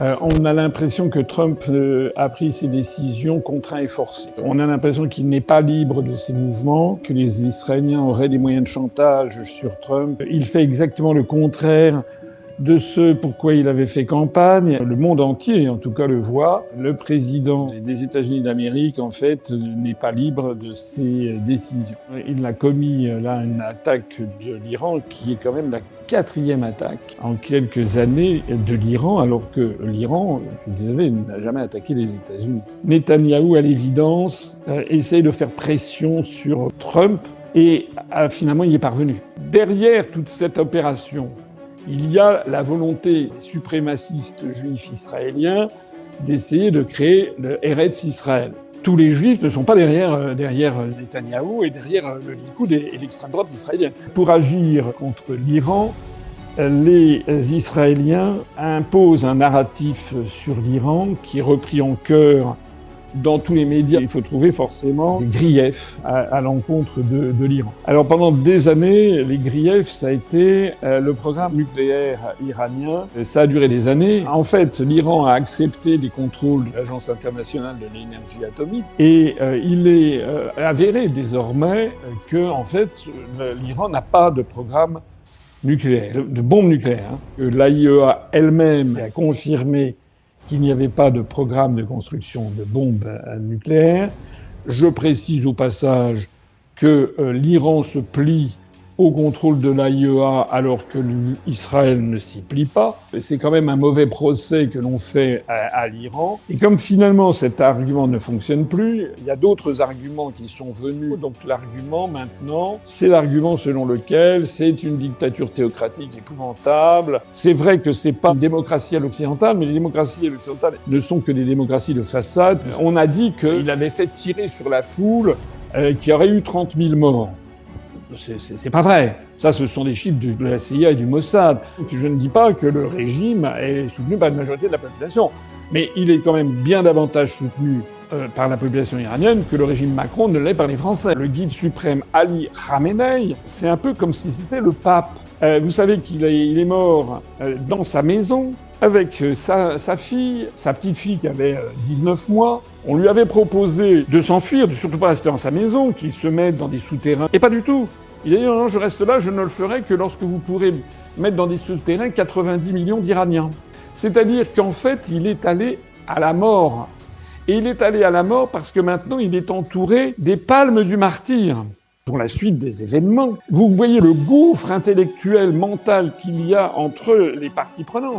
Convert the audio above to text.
On a l'impression que Trump a pris ses décisions contraintes et forcées. On a l'impression qu'il n'est pas libre de ses mouvements, que les Israéliens auraient des moyens de chantage sur Trump. Il fait exactement le contraire de ce pourquoi il avait fait campagne. Le monde entier, en tout cas, le voit. Le président des États-Unis d'Amérique, en fait, n'est pas libre de ses décisions. Il a commis là une attaque de l'Iran qui est quand même la 4e attaque en quelques années de l'Iran, alors que l'Iran, je suis désolé, n'a jamais attaqué les États-Unis. Netanyahou, à l'évidence, essaye de faire pression sur Trump et finalement il y est parvenu. Derrière toute cette opération, il y a la volonté des suprémacistes juifs israéliens d'essayer de créer le Eretz Israël. Tous les juifs ne sont pas derrière Netanyahou et derrière le Likoud et l'extrême droite israélienne. Pour agir contre l'Iran, les Israéliens imposent un narratif sur l'Iran qui est repris en chœur dans tous les médias. Il faut trouver forcément des griefs à l'encontre de l'Iran. Alors pendant des années, les griefs, ça a été le programme nucléaire iranien. Ça a duré des années. En fait, l'Iran a accepté des contrôles de l'Agence internationale de l'énergie atomique et il est avéré désormais que, en fait, l'Iran n'a pas de programme nucléaire, de bombe nucléaire. L'AIEA elle-même a confirmé qu'il n'y avait pas de programme de construction de bombes nucléaires. Je précise au passage que l'Iran se plie au contrôle de l'AIEA alors que Israël ne s'y plie pas. C'est quand même un mauvais procès que l'on fait à l'Iran. Et comme finalement cet argument ne fonctionne plus, il y a d'autres arguments qui sont venus. Donc l'argument maintenant, c'est l'argument selon lequel c'est une dictature théocratique épouvantable. C'est vrai que c'est pas une démocratie à l'occidentale, mais les démocraties à l'occidentale ne sont que des démocraties de façade. On a dit qu'il avait fait tirer sur la foule, qu'il y aurait eu 30 000 morts. C'est pas vrai. Ça, ce sont des chiffres de la CIA et du Mossad. Je ne dis pas que le régime est soutenu par une majorité de la population, mais il est quand même bien davantage soutenu par la population iranienne que le régime Macron ne l'est par les Français. Le guide suprême Ali Khamenei, c'est un peu comme si c'était le pape. Vous savez qu'il est mort dans sa maison, avec sa fille, sa petite fille qui avait 19 mois. On lui avait proposé de s'enfuir, de surtout pas rester dans sa maison, qu'il se mette dans des souterrains. Et pas du tout. Il a dit non, je reste là, je ne le ferai que lorsque vous pourrez mettre dans des souterrains 90 millions d'Iraniens. C'est-à-dire qu'en fait, il est allé à la mort. Et il est allé à la mort parce que maintenant, il est entouré des palmes du martyr. Pour la suite des événements, vous voyez le gouffre intellectuel, mental qu'il y a entre les parties prenantes.